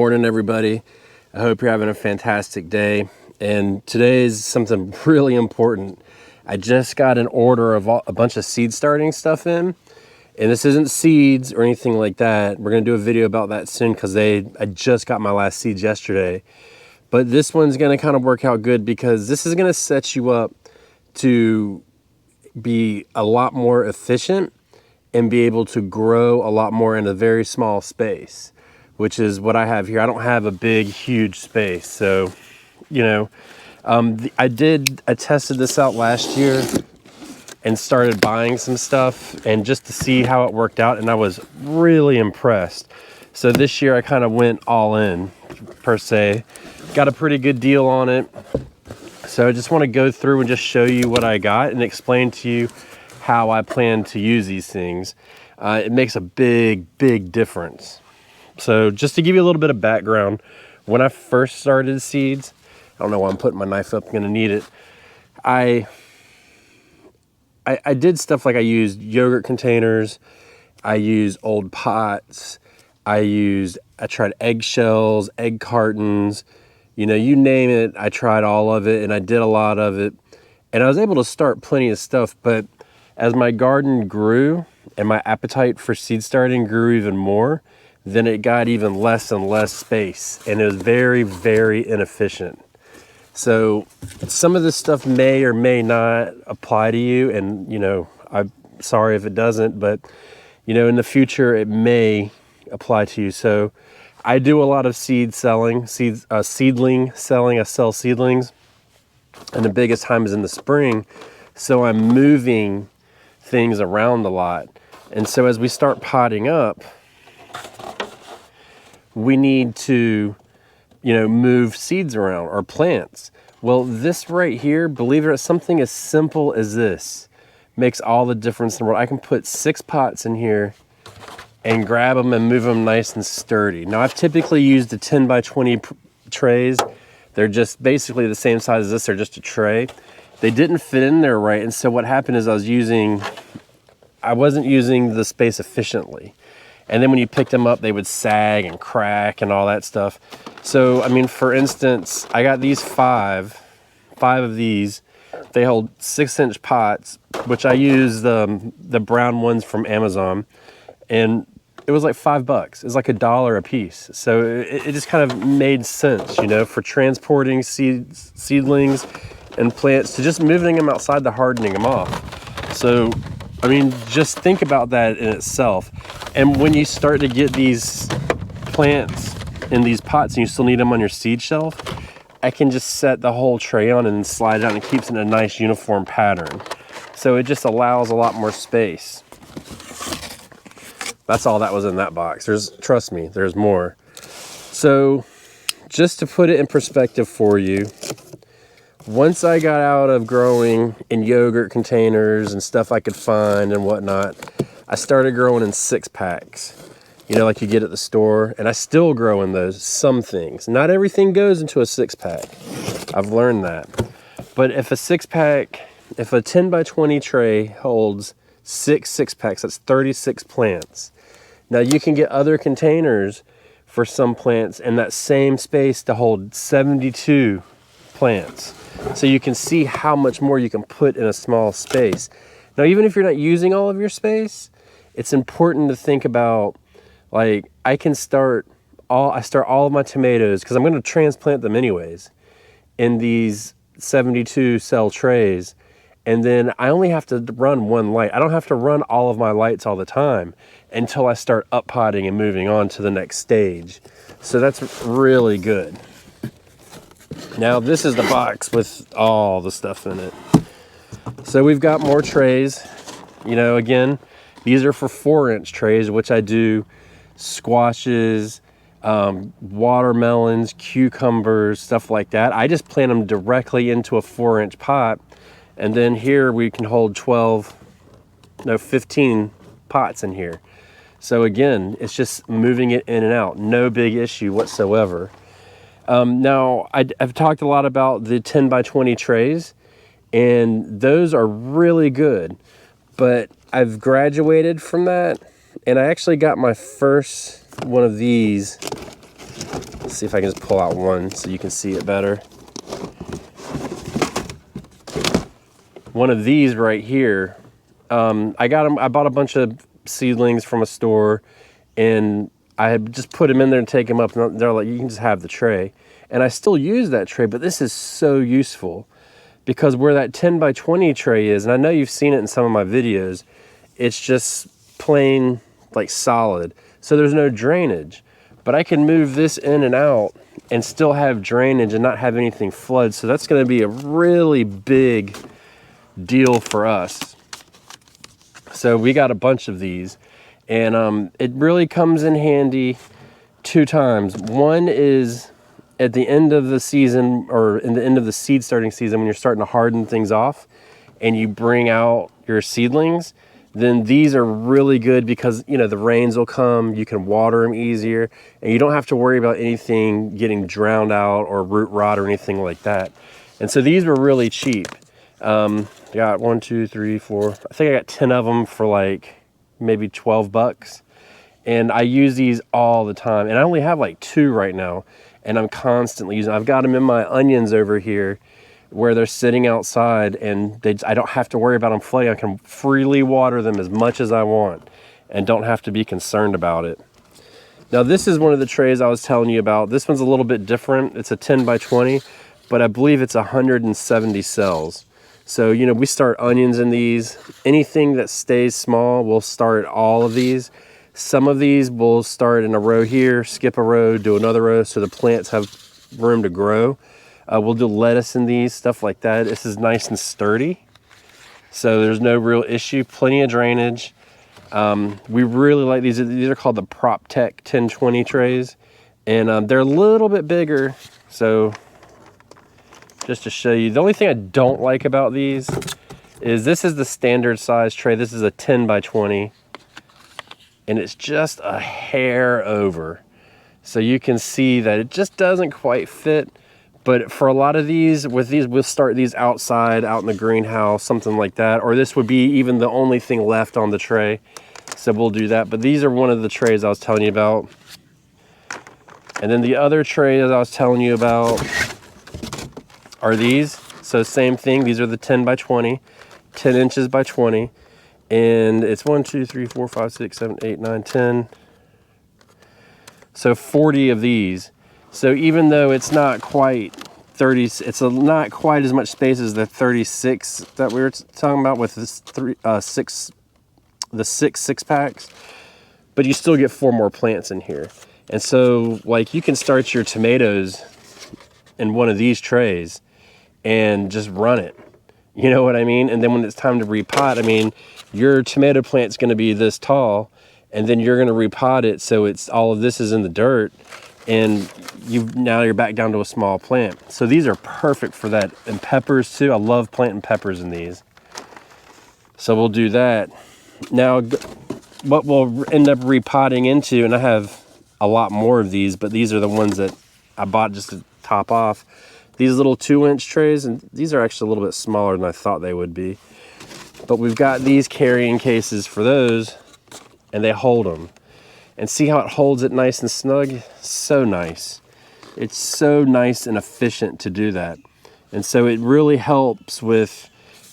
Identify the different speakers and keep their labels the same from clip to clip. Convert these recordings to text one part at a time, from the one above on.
Speaker 1: Morning, everybody. I hope you're having a fantastic day. And today is something really important. I just got an order of a bunch of seed starting stuff in, and this isn't seeds or anything like that. We're gonna do a video about that soon because I just got my last seeds yesterday. But this one's gonna kind of work out good because this is gonna set you up to be a lot more efficient and be able to grow a lot more in a very small space, which is what I have here. I don't have a big, huge space. So, you know, I tested this out last year and started buying some stuff and just to see how it worked out. And I was really impressed. So this year I kind of went all in per se, got a pretty good deal on it. So I just want to go through and just show you what I got and explain to you how I plan to use these things. It makes a big, big difference. So just to give you a little bit of background, when I first started seeds, I don't know why I'm putting my knife up, I'm gonna need it. I did stuff like I used yogurt containers, I used old pots, I tried eggshells, egg cartons, you know, you name it, I tried all of it and I did a lot of it. And I was able to start plenty of stuff, but as my garden grew and my appetite for seed starting grew even more, then it got even less and less space, and it was very, very inefficient. So some of this stuff may or may not apply to you, and you know, I'm sorry if it doesn't, but you know, in the future it may apply to you. So I do a lot of seedling selling. I sell seedlings, and the biggest time is in the spring. So I'm moving things around a lot, and so as we start potting up, we need to, you know, move seeds around or plants. Well, this right here, believe it or not, something as simple as this makes all the difference in the world. I can put 6 pots in here and grab them and move them nice and sturdy. Now, I've typically used the 10 by 20 trays. They're just basically the same size as this. They're just a tray. They didn't fit in there right. And so what happened is I wasn't using the space efficiently. And then when you picked them up, they would sag and crack and all that stuff. So, I mean, for instance, I got these five of these. They hold 6-inch pots, which I use the brown ones from Amazon. And it was like $5. It's like $1 a piece. So it just kind of made sense, you know, for transporting seedlings and plants to just moving them outside to hardening them off. So, I mean, just think about that in itself. And when you start to get these plants in these pots and you still need them on your seed shelf, I can just set the whole tray on and slide it out and it keeps it in a nice uniform pattern. So it just allows a lot more space. That's all that was in that box. Trust me, there's more. So just to put it in perspective for you, once I got out of growing in yogurt containers and stuff I could find and whatnot, I started growing in 6-packs, you know, like you get at the store. And I still grow in those, some things. Not everything goes into a 6-pack. I've learned that. But if a 10 by 20 tray holds 6 packs, that's 36 plants. Now you can get other containers for some plants in that same space to hold 72 plants. So you can see how much more you can put in a small space. Now, even if you're not using all of your space, it's important to think about, like, I start all of my tomatoes, because I'm going to transplant them anyways, in these 72 cell trays. And then I only have to run one light. I don't have to run all of my lights all the time until I start up potting and moving on to the next stage. So that's really good. Now this is the box with all the stuff in it. So we've got more trays. You know, again, these are for 4-inch trays, which I do squashes, watermelons, cucumbers, stuff like that. I just plant them directly into a 4-inch pot. And then here we can hold 15 pots in here. So again, it's just moving it in and out. No big issue whatsoever. Now, I've talked a lot about the 10 by 20 trays, and those are really good. But I've graduated from that, and I actually got my first one of these Let's see if I can just pull out one so you can see it better. One of these right here, I bought a bunch of seedlings from a store, and I had just put them in there and take them up, and they're like, you can just have the tray. And I still use that tray, but this is so useful because where that 10 by 20 tray is, and I know you've seen it in some of my videos, it's just plain like solid. So there's no drainage, but I can move this in and out and still have drainage and not have anything flood. So that's going to be a really big deal for us. So we got a bunch of these, and it really comes in handy 2 times. One is at the end of the season, or in the end of the seed starting season, when you're starting to harden things off and you bring out your seedlings, then these are really good because, you know, the rains will come, you can water them easier, and you don't have to worry about anything getting drowned out or root rot or anything like that. And so these were really cheap. I got 1, 2, 3, 4, I think I got 10 of them for like maybe 12 bucks. And I use these all the time. And I only have like 2 right now, and I'm constantly using, I've got them in my onions over here where they're sitting outside, and I don't have to worry about them flooding. I can freely water them as much as I want and don't have to be concerned about it. Now this is one of the trays I was telling you about. This one's a little bit different. It's a 10 by 20, but I believe it's 170 cells. So, you know, we start onions in these. Anything that stays small, we'll start all of these. Some of these we'll start in a row here, skip a row, do another row so the plants have room to grow. We'll do lettuce in these, stuff like that. This is nice and sturdy, so there's no real issue. Plenty of drainage. We really like these. These are called the PropTech 1020 trays, and they're a little bit bigger. So just to show you, the only thing I don't like about these is this is the standard size tray. This is a 10 by 20, and it's just a hair over. So you can see that it just doesn't quite fit. But for a lot of these, with these, we'll start these outside, out in the greenhouse, something like that. Or this would be even the only thing left on the tray. So we'll do that. But these are one of the trays I was telling you about. And then the other tray that I was telling you about are these. So same thing. These are the 10 by 20, 10 inches by 20. And it's 1, 2, 3, 4, 5, 6, 7, 8, 9, 10. So 40 of these. So even though it's not quite 30, it's not quite as much space as the 36 that we were talking about with this the 6 6-packs, but you still get 4 more plants in here. And so like you can start your tomatoes in one of these trays and just run it. You know what I mean? And then when it's time to repot, I mean, your tomato plant's going to be this tall, and then you're going to repot it so it's all of this is in the dirt. And now you're back down to a small plant. So these are perfect for that. And peppers too. I love planting peppers in these. So we'll do that. Now what we'll end up repotting into, and I have a lot more of these, but these are the ones that I bought just to top off. These little 2-inch trays, and these are actually a little bit smaller than I thought they would be. But we've got these carrying cases for those, and they hold them. And see how it holds it nice and snug? So nice. It's so nice and efficient to do that. And so it really helps with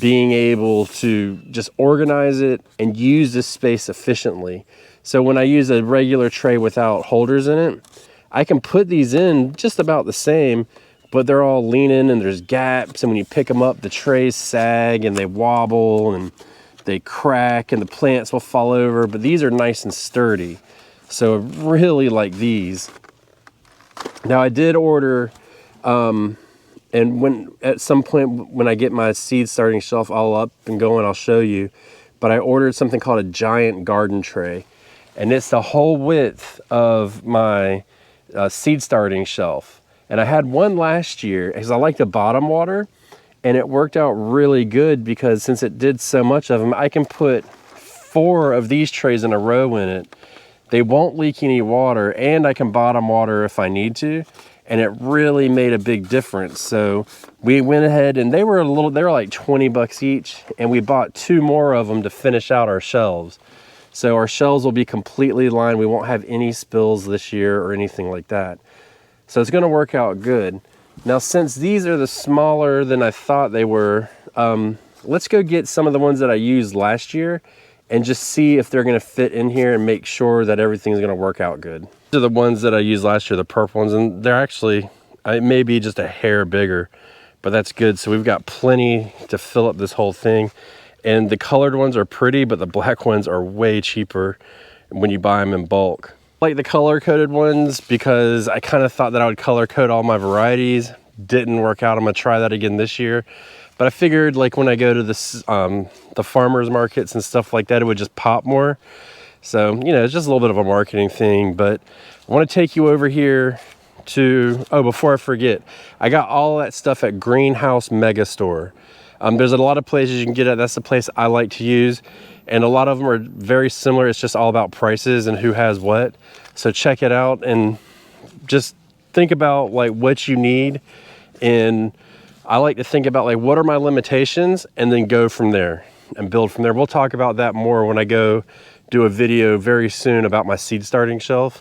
Speaker 1: being able to just organize it and use this space efficiently. So when I use a regular tray without holders in it, I can put these in just about the same, but they're all leaning and there's gaps. And when you pick them up, the trays sag and they wobble and they crack and the plants will fall over. But these are nice and sturdy. So I really like these. Now I did order, and when at some point when I get my seed starting shelf all up and going, I'll show you. But I ordered something called a giant garden tray, and it's the whole width of my seed starting shelf. And I had one last year because I like the bottom water, and it worked out really good because since it did so much of them, I can put 4 of these trays in a row in it. They won't leak any water, and I can bottom water if I need to. And it really made a big difference. So we went ahead, and they were like 20 bucks each, and we bought 2 more of them to finish out our shelves. So our shelves will be completely lined. We won't have any spills this year or anything like that. So it's gonna work out good. Now, since these are the smaller than I thought they were, let's go get some of the ones that I used last year and just see if they're gonna fit in here and make sure that everything's gonna work out good. These are the ones that I used last year, the purple ones, and they're actually, it may be just a hair bigger, but that's good. So we've got plenty to fill up this whole thing. And the colored ones are pretty, but the black ones are way cheaper when you buy them in bulk. I like the color coded ones because I kind of thought that I would color code all my varieties. Didn't work out. I'm gonna try that again this year. But I figured like when I go to this, the farmers markets and stuff like that, it would just pop more. So, you know, it's just a little bit of a marketing thing. But I want to take you over here to, oh, before I forget, I got all that stuff at Greenhouse Mega Store. There's a lot of places you can get it. That's the place I like to use. And a lot of them are very similar. It's just all about prices and who has what. So check it out and just think about like what you need. And I like to think about like, what are my limitations, and then go from there and build from there. We'll talk about that more when I go do a video very soon about my seed starting shelf,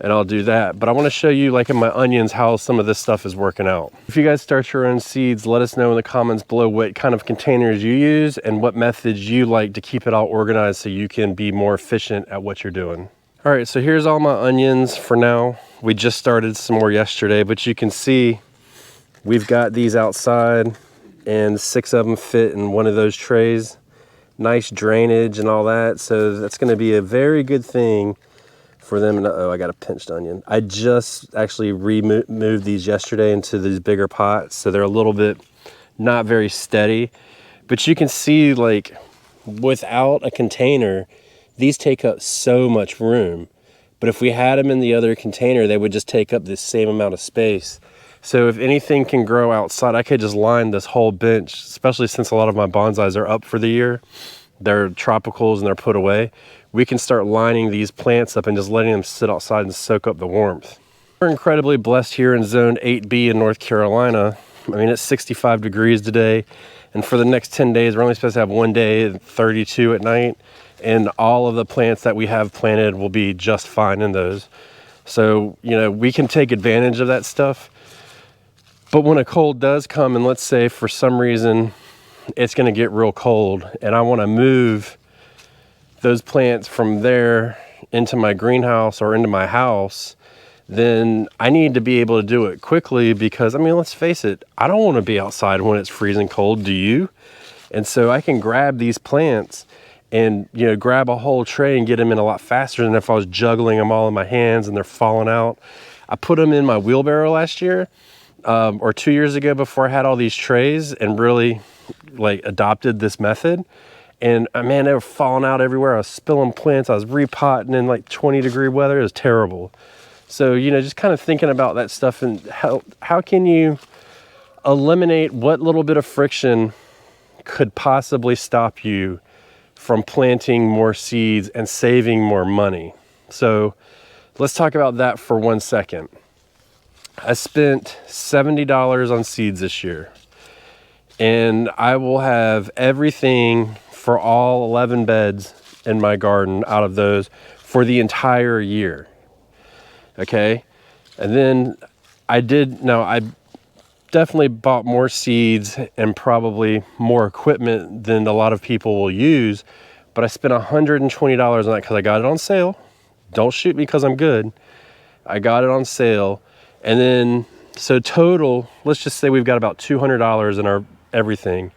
Speaker 1: and I'll do that. But I want to show you like in my onions how some of this stuff is working out. If you guys start your own seeds, let us know in the comments below what kind of containers you use and what methods you like to keep it all organized so you can be more efficient at what you're doing. All right, so here's all my onions for now. We just started some more yesterday, but you can see we've got these outside and 6 of them fit in one of those trays. Nice drainage and all that. So that's going to be a very good thing for them. And oh, I got a pinched onion. I just actually moved these yesterday into these bigger pots. So they're a little bit not very steady. But you can see like without a container, these take up so much room. But if we had them in the other container, they would just take up the same amount of space. So if anything can grow outside, I could just line this whole bench, especially since a lot of my bonsais are up for the year. They're tropicals and they're put away. We can start lining these plants up and just letting them sit outside and soak up the warmth. We're incredibly blessed here in Zone 8B in North Carolina. I mean, it's 65 degrees today. And for the next 10 days, we're only supposed to have one day, 32 at night. And all of the plants that we have planted will be just fine in those. So, you know, we can take advantage of that stuff. But when a cold does come, and let's say for some reason it's going to get real cold and I want to move those plants from there into my greenhouse or into my house, then I need to be able to do it quickly because, I mean, let's face it, I don't want to be outside when it's freezing cold, do you? And so I can grab these plants and, you know, grab a whole tray and get them in a lot faster than if I was juggling them all in my hands and they're falling out. I put them in my wheelbarrow last year. Or 2 years ago before I had all these trays and really like adopted this method. And man, they were falling out everywhere. I was spilling plants. I was repotting in like 20-degree weather. It was terrible. So, you know, just kind of thinking about that stuff and how can you eliminate what little bit of friction could possibly stop you from planting more seeds and saving more money. So let's talk about that for 1 second. I spent $70 on seeds this year, and I will have everything for all 11 beds in my garden out of those for the entire year. Okay. And then I definitely bought more seeds and probably more equipment than a lot of people will use, but I spent $120 on that because I got it on sale. Don't shoot me because I'm good. I got it on sale. And then, so total, let's just say we've got about $200 in our everything.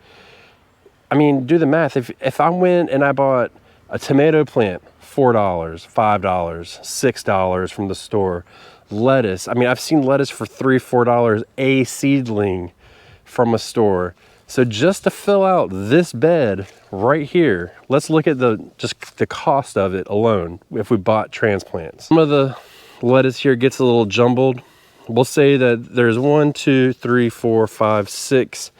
Speaker 1: I mean, do the math. If I went and I bought a tomato plant, $4, $5, $6 from the store, lettuce. I mean, I've seen lettuce for $3, $4 a seedling from a store. So just to fill out this bed right here, let's look at just the cost of it alone if we bought transplants. Some of the lettuce here gets a little jumbled. We'll say that there's 1, 2, 3, 4, 5, 6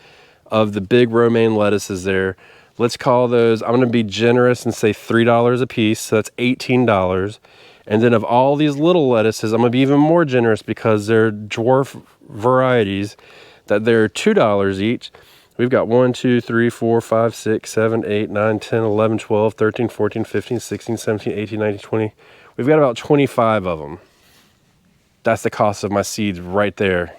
Speaker 1: of the big romaine lettuces there. Let's call those, I'm gonna be generous and say $3 a piece, so that's $18. And then of all these little lettuces, I'm gonna be even more generous because they're dwarf varieties, that they're $2 each. We've got 1, 2, 3, 4, 5, 6, 7, 8, 9, 10, 11, 12, 13, 14, 15, 16, 17, 18, 19, 20. We've got about 25 of them. That's the cost of my seeds right there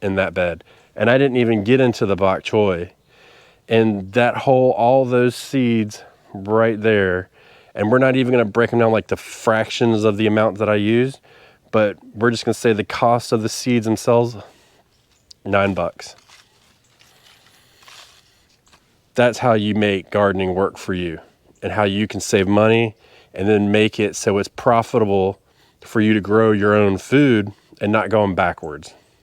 Speaker 1: in that bed. And I didn't even get into the bok choy. And that whole, all those seeds right there, and we're not even going to break them down like the fractions of the amount that I used, but we're just going to say the cost of the seeds themselves, $9. That's how you make gardening work for you, and how you can save money and then make it so it's profitable for you to grow your own food and not going backwards.